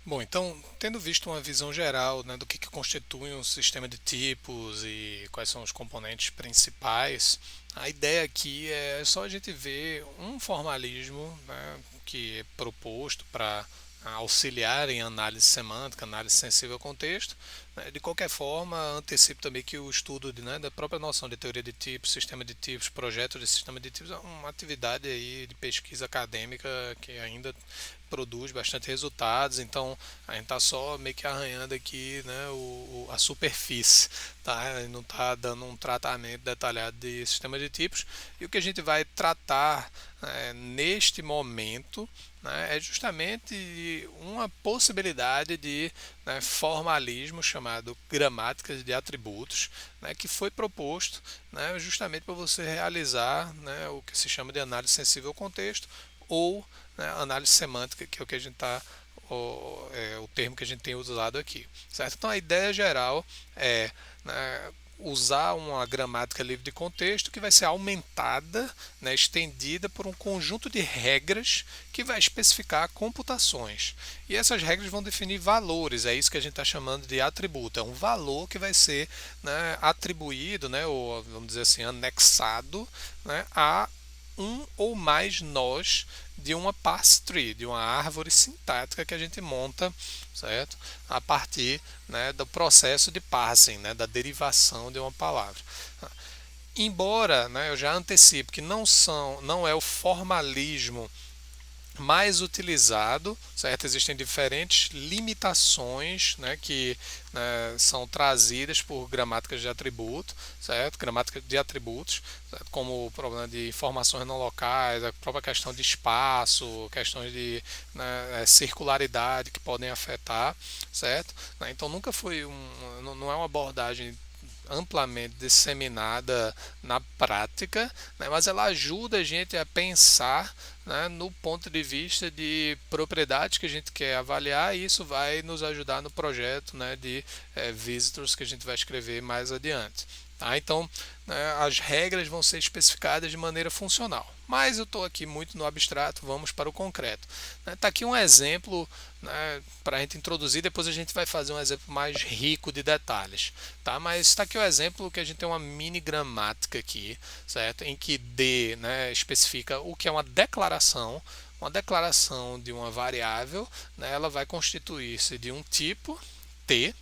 Bom, então, tendo visto uma visão geral, né, do que constitui um sistema de tipos e quais são os componentes principais, a ideia aqui é só a gente ver um formalismo, né, que é proposto para auxiliar em análise semântica, análise sensível ao contexto. Né. De qualquer forma, antecipo também que o estudo né, da própria noção de teoria de tipos, sistema de tipos, projeto de sistema de tipos é uma atividade aí de pesquisa acadêmica que ainda produz bastante resultados, então a gente está só meio que arranhando aqui, né, a superfície, tá? Não está dando um tratamento detalhado de sistema de tipos. E o que a gente vai tratar neste momento, né, é justamente uma possibilidade de, né, formalismo chamado gramáticas de atributos, né, que foi proposto, né, justamente para você realizar, né, o que se chama de análise sensível ao contexto ou, né, análise semântica, que é o que a gente está o termo que a gente tem usado aqui, certo? Então a ideia geral é, né, usar uma gramática livre de contexto que vai ser aumentada, né, estendida por um conjunto de regras que vai especificar computações. E essas regras vão definir valores, é isso que a gente está chamando de atributo. É um valor que vai ser, né, atribuído, né, ou vamos dizer assim, anexado, né, a um ou mais nós de uma parse tree, de uma árvore sintática que a gente monta, certo? A partir, né, do processo de parsing, né, da derivação de uma palavra. Embora, né, eu já antecipo que não é o formalismo mais utilizado, certo? Existem diferentes limitações, né, que, né, são trazidas por gramáticas de atributo, certo? Gramática de atributos, certo? Como o problema de informações não locais, a própria questão de espaço, questões de, né, circularidade que podem afetar, certo? Então nunca foi não é uma abordagem amplamente disseminada na prática, né, mas ela ajuda a gente a pensar, né, no ponto de vista de propriedades que a gente quer avaliar, e isso vai nos ajudar no projeto, né, de visitors que a gente vai escrever mais adiante. Tá? Então, né, as regras vão ser especificadas de maneira funcional. Mas eu estou aqui muito no abstrato, vamos para o concreto. Está aqui um exemplo, né, para a gente introduzir, depois a gente vai fazer um exemplo mais rico de detalhes. Tá? Mas está aqui o exemplo que a gente tem uma mini gramática aqui, certo? Em que D, né, especifica o que é uma declaração. Uma declaração de uma variável, né, ela vai constituir-se de um tipo, T,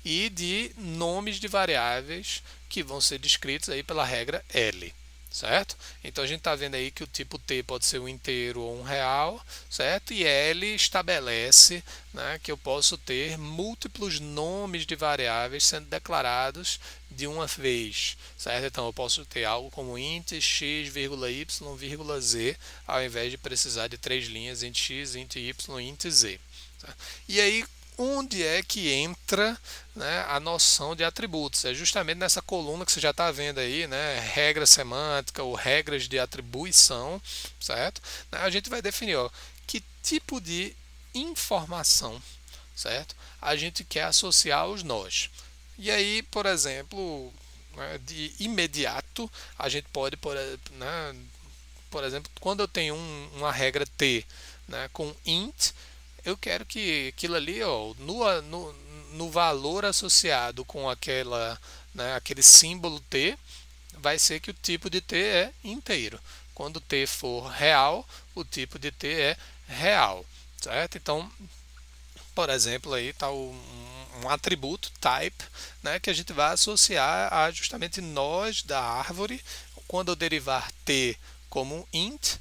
e de nomes de variáveis que vão ser descritos aí pela regra L, certo? Então a gente está vendo aí que o tipo T pode ser um inteiro ou um real, certo? E L estabelece, né, que eu posso ter múltiplos nomes de variáveis sendo declarados de uma vez, certo? Então eu posso ter algo como int x, y, z, ao invés de precisar de três linhas int x, int y, int z. Certo? E aí onde é que entra, né, a noção de atributos? É justamente nessa coluna que você já está vendo aí, né, regra semântica ou regras de atribuição, certo? A gente vai definir, ó, que tipo de informação, certo? A gente quer associar aos nós. E aí, por exemplo, né, de imediato, a gente pode, né, por exemplo, quando eu tenho uma regra T, né, com int, eu quero que aquilo ali, ó, no valor associado com né, aquele símbolo T, vai ser que o tipo de T é inteiro. Quando T for real, o tipo de T é real, certo? Então, por exemplo, aí está um atributo type, né, que a gente vai associar a justamente nós da árvore. Quando eu derivar T como int,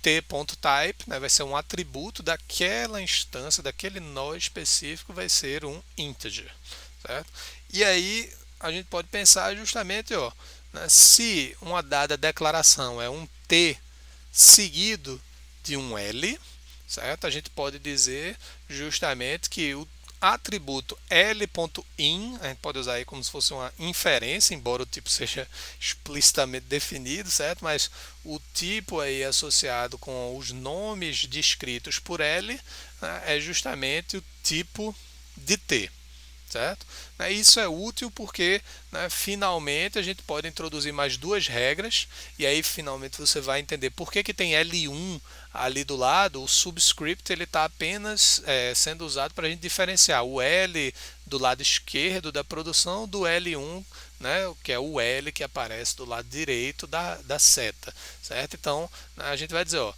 t.type, né, vai ser um atributo daquela instância, daquele nó específico, vai ser um integer, certo? E aí a gente pode pensar justamente, ó, né, se uma dada declaração é um t seguido de um l, certo? A gente pode dizer justamente que o atributo L.in, a gente pode usar aí como se fosse uma inferência, embora o tipo seja explicitamente definido, certo? Mas o tipo aí associado com os nomes descritos por L, né, é justamente o tipo de T, certo? Isso é útil porque, né, finalmente a gente pode introduzir mais duas regras e aí finalmente você vai entender por que tem L1 ali do lado. O subscript ele está apenas sendo usado para a gente diferenciar o L do lado esquerdo da produção do L1, né, que é o L que aparece do lado direito da seta, certo? Então a gente vai dizer, ó,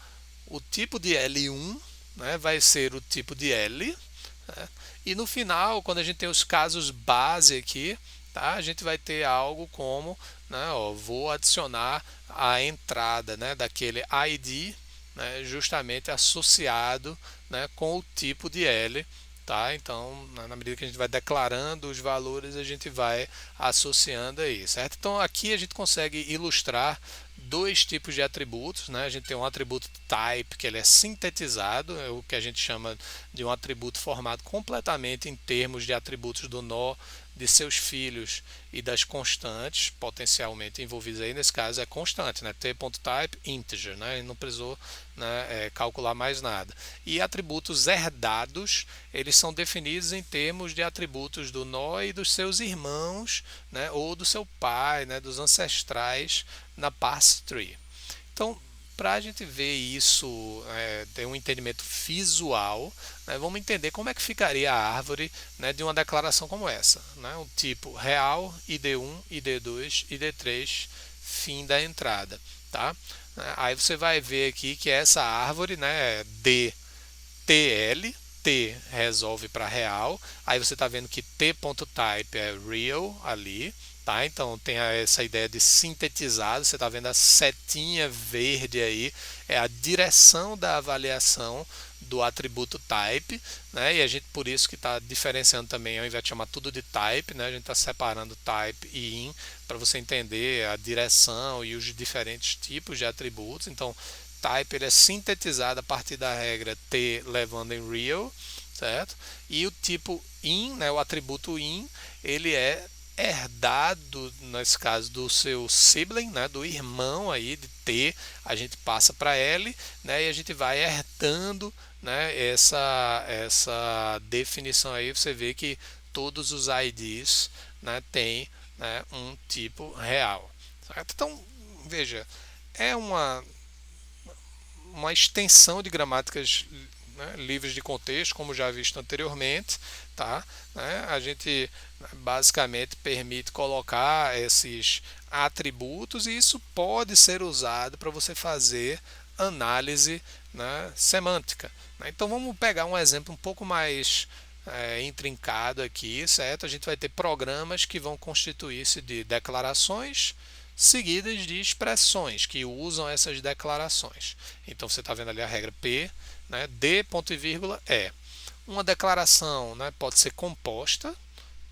o tipo de L1, né, vai ser o tipo de L, né? E no final, quando a gente tem os casos base aqui, tá, a gente vai ter algo como, né, ó, vou adicionar a entrada, né, daquele ID, né, justamente associado, né, com o tipo de L. Tá? Então, na medida que a gente vai declarando os valores, a gente vai associando aí, certo? Então, aqui a gente consegue ilustrar dois tipos de atributos, né? A gente tem um atributo type, que ele é sintetizado, é o que a gente chama de um atributo formado completamente em termos de atributos do nó de seus filhos e das constantes potencialmente envolvidas aí. Nesse caso é constante, né? T.type integer, né? Não precisou, né, calcular mais nada. E atributos herdados, eles são definidos em termos de atributos do nó e dos seus irmãos, né? Ou do seu pai, né? Dos ancestrais na parse tree. Então, para a gente ver isso, ter um entendimento visual, né, vamos entender como é que ficaria a árvore, né, de uma declaração como essa. Né, um tipo real, id1, id2, id3, fim da entrada. Tá? Aí você vai ver aqui que essa árvore, né, DTL, T resolve para real, aí você está vendo que t.type é real ali, tá? Então tem essa ideia de sintetizado, você está vendo a setinha verde aí, é a direção da avaliação do atributo type, né? E a gente por isso que está diferenciando também, ao invés de chamar tudo de type, né? A gente está separando type e in para você entender a direção e os diferentes tipos de atributos. Então type ele é sintetizado a partir da regra T levando em real, certo? E o tipo in, né, o atributo in, ele é herdado, nesse caso, do seu sibling, né, do irmão aí de T, a gente passa para L, né, e a gente vai herdando, né, essa definição aí. Você vê que todos os IDs, né, têm, né, um tipo real, certo? Então, veja, é uma extensão de gramáticas, né, livres de contexto, como já visto anteriormente, tá? Né? A gente basicamente permite colocar esses atributos e isso pode ser usado para você fazer análise, né, semântica. Né? Então vamos pegar um exemplo um pouco mais intrincado aqui, certo? A gente vai ter programas que vão constituir-se de declarações seguidas de expressões que usam essas declarações. Então você está vendo ali a regra P, né, D ponto e vírgula E. Uma declaração, né, pode ser composta,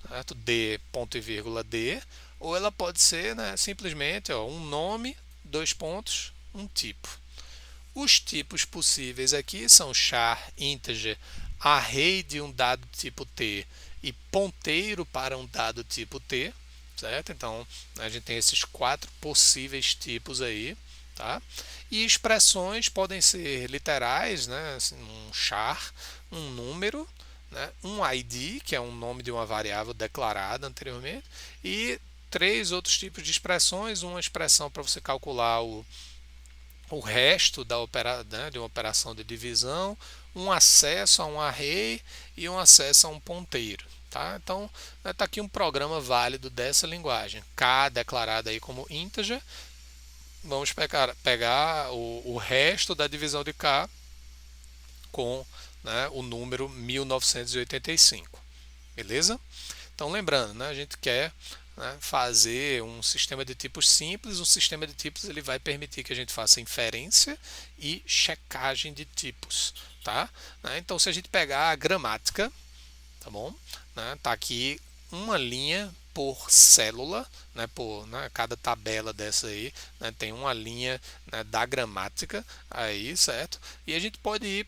certo? D ponto e vírgula D, ou ela pode ser, né, simplesmente, ó, um nome, dois pontos, um tipo. Os tipos possíveis aqui são char, integer, array de um dado tipo T e ponteiro para um dado tipo T, certo? Então a gente tem esses quatro possíveis tipos aí, tá? E expressões podem ser literais, né? Assim, um char, um número, né? Um ID, que é um nome de uma variável declarada anteriormente, e três outros tipos de expressões: uma expressão para você calcular o resto né, de uma operação de divisão, um acesso a um array e um acesso a um ponteiro. Tá? Então, está aqui um programa válido dessa linguagem. K declarado aí como integer. Vamos pegar o resto da divisão de K com, né, o número 1985. Beleza? Então, lembrando, né, a gente quer, né, fazer um sistema de tipos simples. Um sistema de tipos ele vai permitir que a gente faça inferência e checagem de tipos. Tá? Então, se a gente pegar a gramática, tá bom? Tá aqui uma linha por célula, né, cada tabela dessa aí, né, tem uma linha, né, da gramática aí, certo? E a gente pode ir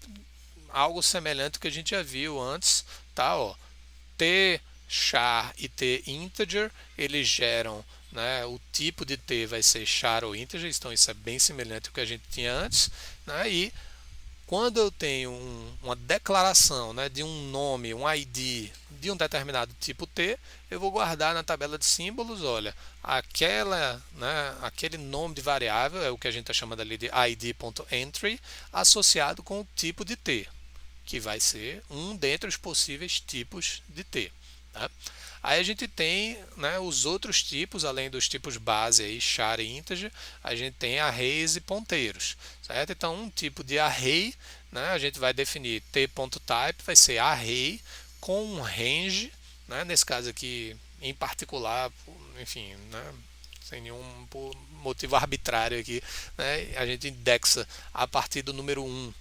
algo semelhante ao que a gente já viu antes, tá? Ó, T char e T integer, eles geram, né, o tipo de T vai ser char ou integer, então isso é bem semelhante ao que a gente tinha antes, né, e Quando eu tenho uma declaração, né, de um nome, um ID de um determinado tipo T, eu vou guardar na tabela de símbolos, olha, aquele nome de variável é o que a gente está chamando ali de id.entry, associado com o tipo de T, que vai ser um dentre os possíveis tipos de T. Tá? Aí a gente tem, né, os outros tipos, além dos tipos base, aí, char e integer, a gente tem arrays e ponteiros. Certo? Então, um tipo de array, né, a gente vai definir t.type, vai ser array com um range, né, nesse caso aqui em particular, enfim, né, sem nenhum motivo arbitrário aqui, né, a gente indexa a partir do número 1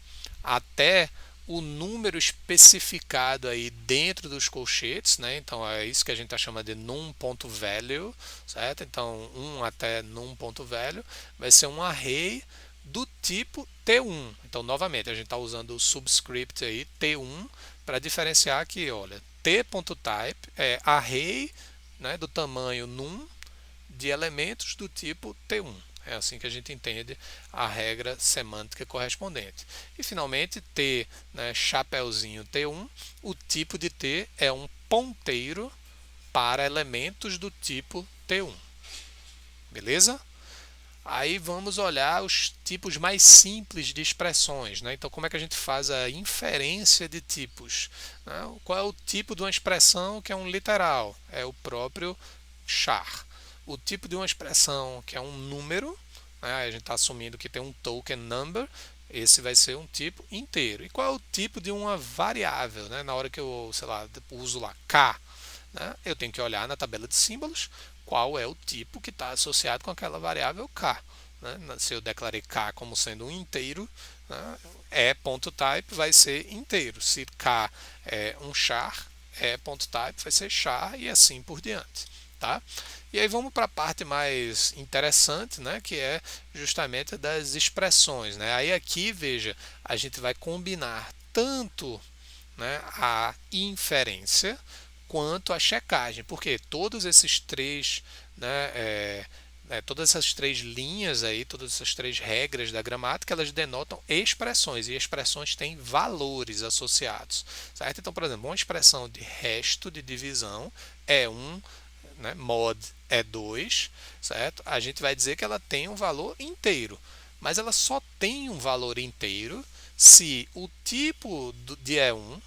até o número especificado aí dentro dos colchetes, né? Então é isso que a gente está chamando de num.value, certo? Então 1 até num.value vai ser um array do tipo T1. Então novamente a gente está usando o subscript aí T1 para diferenciar aqui, olha, t.type é array, né, do tamanho num de elementos do tipo T1. É assim que a gente entende a regra semântica correspondente. E finalmente, T, né, chapeuzinho T1, o tipo de T é um ponteiro para elementos do tipo T1. Beleza? Aí vamos olhar os tipos mais simples de expressões. Né? Então, como é que a gente faz a inferência de tipos? Né? Qual é o tipo de uma expressão que é um literal? É o próprio char. O tipo de uma expressão que é um número, né? A gente está assumindo que tem um token number, esse vai ser um tipo inteiro. E qual é o tipo de uma variável? Né? Na hora que eu, sei lá, uso lá k, né? Eu tenho que olhar na tabela de símbolos qual é o tipo que está associado com aquela variável k. Né? Se eu declarei k como sendo um inteiro, né? E.type vai ser inteiro. Se k é um char, E.type vai ser char e assim por diante. Tá? E aí vamos para a parte mais interessante, né, que é justamente das expressões. Né? Aí aqui, veja, a gente vai combinar tanto, né, a inferência quanto a checagem, porque todos esses três, né, todas essas três linhas aí, todas essas três regras da gramática, elas denotam expressões, e expressões têm valores associados, certo? Então, por exemplo, uma expressão de resto de divisão é um, né, mod é 2, certo? A gente vai dizer que ela tem um valor inteiro, mas ela só tem um valor inteiro se o tipo de E1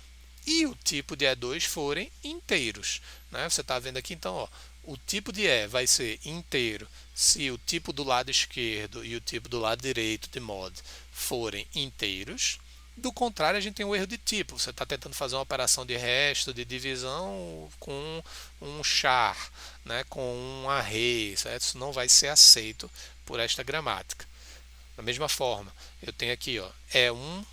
e o tipo de E2 forem inteiros. Né? Você está vendo aqui, então, ó, o tipo de E vai ser inteiro se o tipo do lado esquerdo e o tipo do lado direito de mod forem inteiros. Do contrário, a gente tem um erro de tipo. Você está tentando fazer uma operação de resto, de divisão com um char, né, com um array, certo? Isso não vai ser aceito por esta gramática. Da mesma forma, eu tenho aqui, ó, E1,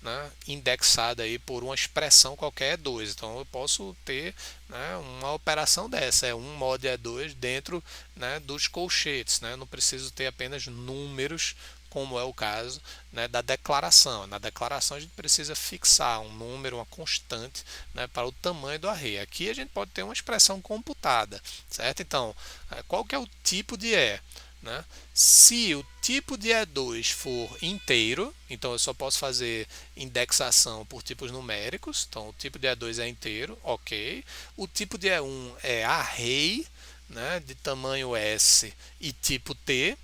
né, indexada aí por uma expressão qualquer E2. Então eu posso ter, né, uma operação dessa, E1 mod E2 dentro, né, dos colchetes. Né? Eu não preciso ter apenas números, como é o caso, né, da declaração. Na declaração a gente precisa fixar um número, uma constante, né, para o tamanho do array. Aqui a gente pode ter uma expressão computada, certo? Então, qual que é o tipo de E? Né? Se o tipo de E2 for inteiro, então eu só posso fazer indexação por tipos numéricos, então o tipo de E2 é inteiro, ok. O tipo de E1 é array, né, de tamanho S e tipo T,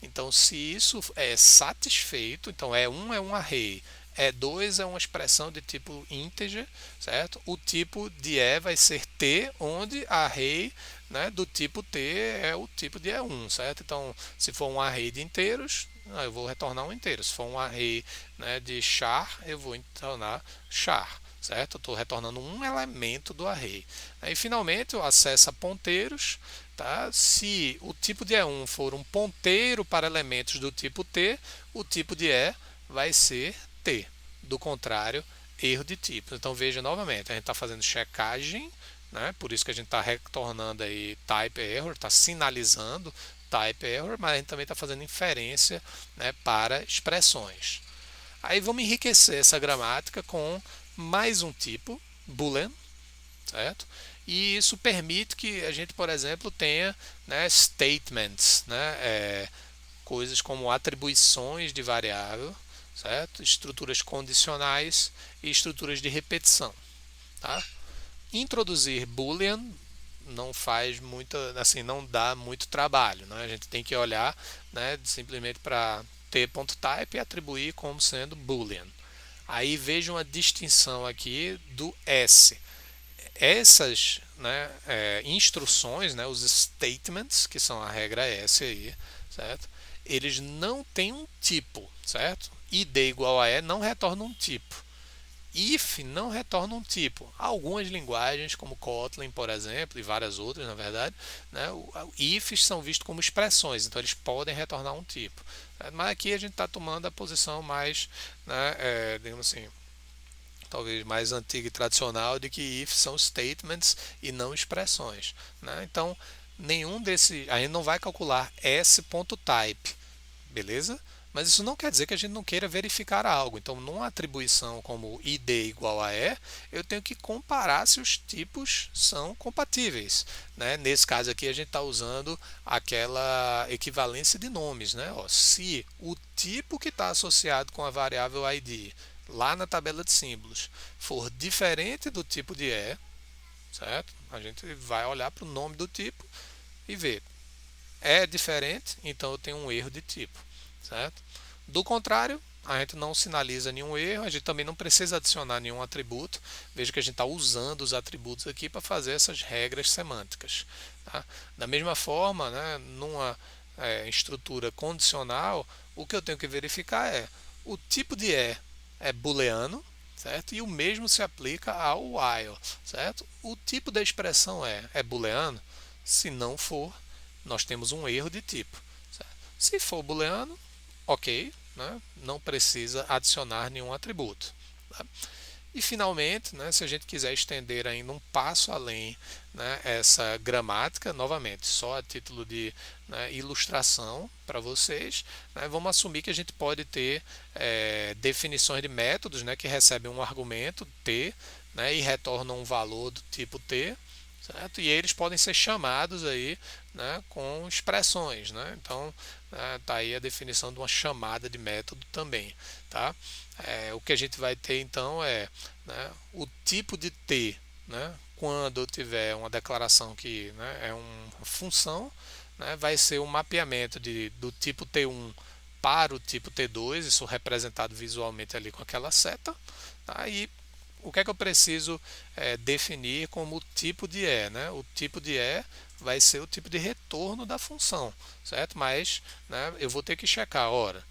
então se isso é satisfeito, então E1 é um array, E2 é uma expressão de tipo integer, certo? O tipo de E vai ser T, onde array, né, do tipo T é o tipo de E1, certo? Então, se for um array de inteiros, eu vou retornar um inteiro. Se for um array, né, de char, eu vou retornar char, certo? Eu estou retornando um elemento do array. Aí, finalmente, eu acesso a ponteiros. Tá? Se o tipo de E1 for um ponteiro para elementos do tipo T, o tipo de E vai ser T. Do contrário, erro de tipo. Então veja novamente, a gente está fazendo checagem, né? Por isso que a gente está retornando aí type error, está sinalizando type error, mas a gente também está fazendo inferência, né, para expressões. Aí vamos enriquecer essa gramática com mais um tipo, boolean, certo? E isso permite que a gente, por exemplo, tenha, né, statements, né, coisas como atribuições de variável, certo? Estruturas condicionais e estruturas de repetição, tá? Introduzir Boolean não faz muito, assim, não dá muito trabalho, né? A gente tem que olhar, né, simplesmente para t.type e atribuir como sendo Boolean. Aí veja uma distinção aqui do S. Essas, né, instruções, né, os statements, que são a regra S aí, certo? Eles não têm um tipo, certo? ID igual a E não retorna um tipo. If não retorna um tipo. Algumas linguagens, como Kotlin, por exemplo, e várias outras, na verdade, né, ifs são vistos como expressões, então eles podem retornar um tipo. Mas aqui a gente está tomando a posição mais, né, digamos assim, talvez mais antiga e tradicional de que if são statements e não expressões, né? Então, nenhum desses, a gente não vai calcular s.type, beleza? Mas isso não quer dizer que a gente não queira verificar algo. Então, numa atribuição como id igual a e, eu tenho que comparar se os tipos são compatíveis, né? Nesse caso aqui, a gente está usando aquela equivalência de nomes, né? Ó, se o tipo que está associado com a variável id lá na tabela de símbolos for diferente do tipo de e, certo? A gente vai olhar para o nome do tipo e ver. É diferente, então eu tenho um erro de tipo, certo? Do contrário, a gente não sinaliza nenhum erro, a gente também não precisa adicionar nenhum atributo. Veja que a gente está usando os atributos aqui para fazer essas regras semânticas. Tá? Da mesma forma, né, numa estrutura condicional, o que eu tenho que verificar é o tipo de é booleano, certo? E o mesmo se aplica ao while, certo? O tipo da expressão é booleano? Se não for, nós temos um erro de tipo. Certo? Se for booleano, ok, né? Não precisa adicionar nenhum atributo. Tá? E finalmente, né, se a gente quiser estender ainda um passo além, né, essa gramática, novamente, só a título de, né, ilustração para vocês, né, vamos assumir que a gente pode ter definições de métodos, né, que recebem um argumento t, né, e retornam um valor do tipo t, certo? E eles podem ser chamados aí, né, com expressões, né? Então, tá aí a definição de uma chamada de método também, tá? O que a gente vai ter então é, né, o tipo de t, né, quando eu tiver uma declaração que, né, é uma função, né, vai ser um mapeamento do tipo T1 para o tipo T2, isso representado visualmente ali com aquela seta, tá? E o que é que eu preciso definir como o tipo de E, né? O tipo de E vai ser o tipo de retorno da função, certo? Mas, né, eu vou ter que checar, ora,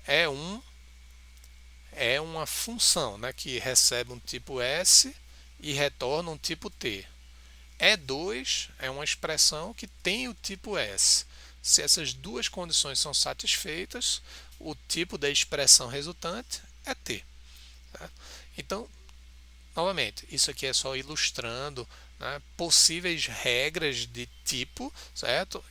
é um é uma função, né, que recebe um tipo S e retorna um tipo T. E2 é uma expressão que tem o tipo S. Se essas duas condições são satisfeitas, o tipo da expressão resultante é T. Tá? Então, novamente, isso aqui é só ilustrando, né, possíveis regras de tipo, certo?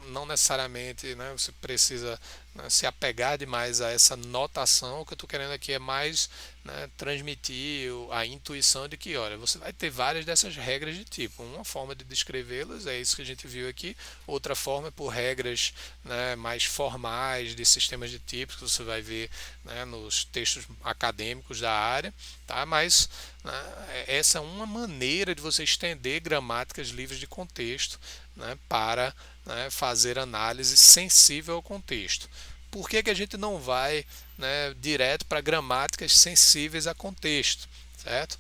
Não necessariamente, né, você precisa, né, se apegar demais a essa notação. O que eu estou querendo aqui é mais, né, transmitir a intuição de que, olha, você vai ter várias dessas regras de tipo. Uma forma de descrevê-las é isso que a gente viu aqui, outra forma é por regras, né, mais formais de sistemas de tipos, que você vai ver, né, nos textos acadêmicos da área, tá? Mas, né, essa é uma maneira de você estender gramáticas livres de contexto, né, para, né, fazer análise sensível ao contexto. Por que a gente não vai, né, direto para gramáticas sensíveis a contexto, certo?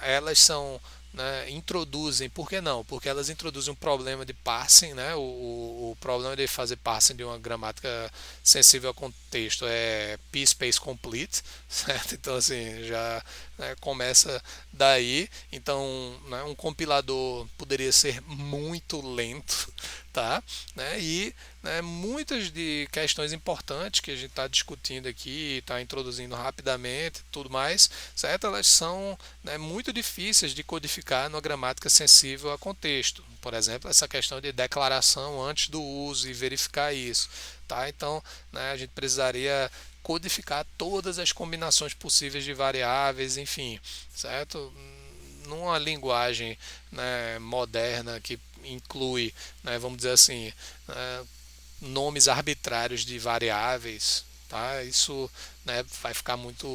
Elas são, né, introduzem, por que não? Porque elas introduzem um problema de parsing, né? O problema de fazer parsing de uma gramática sensível ao contexto é p-space complete, certo? Então assim, já, né, começa daí. Então, né, um compilador poderia ser muito lento, tá? Né? E, né, muitas de questões importantes que a gente está discutindo aqui, está introduzindo rapidamente, tudo mais, certo? Elas são, né, muito difíceis de codificar numa gramática sensível a contexto. Por exemplo, essa questão de declaração antes do uso e verificar isso, tá? Então, né, a gente precisaria codificar todas as combinações possíveis de variáveis, enfim, certo? Numa linguagem, né, moderna que inclui, né, vamos dizer assim, nomes arbitrários de variáveis, tá? Isso, né, vai ficar muito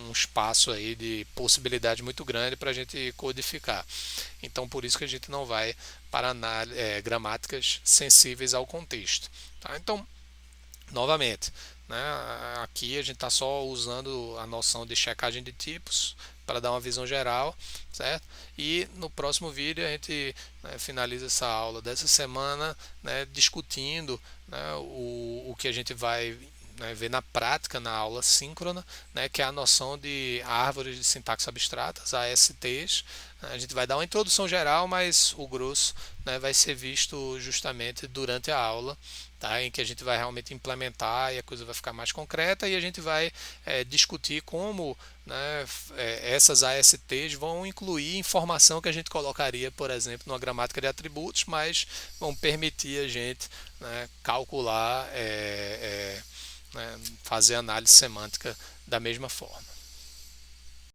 um espaço aí de possibilidade muito grande para a gente codificar. Então, por isso que a gente não vai para gramáticas sensíveis ao contexto. Tá? Então, novamente, né, aqui a gente está só usando a noção de checagem de tipos para dar uma visão geral, certo? E no próximo vídeo a gente, né, finaliza essa aula dessa semana, né, discutindo, né, o que a gente vai, né, ver na prática na aula síncrona, né, que é a noção de árvores de sintaxe abstratas, ASTs. A gente vai dar uma introdução geral, mas o grosso, né, vai ser visto justamente durante a aula, tá? Em que a gente vai realmente implementar e a coisa vai ficar mais concreta e a gente vai discutir como, né, essas ASTs vão incluir informação que a gente colocaria, por exemplo, numa gramática de atributos, mas vão permitir a gente, né, calcular, né, fazer análise semântica da mesma forma.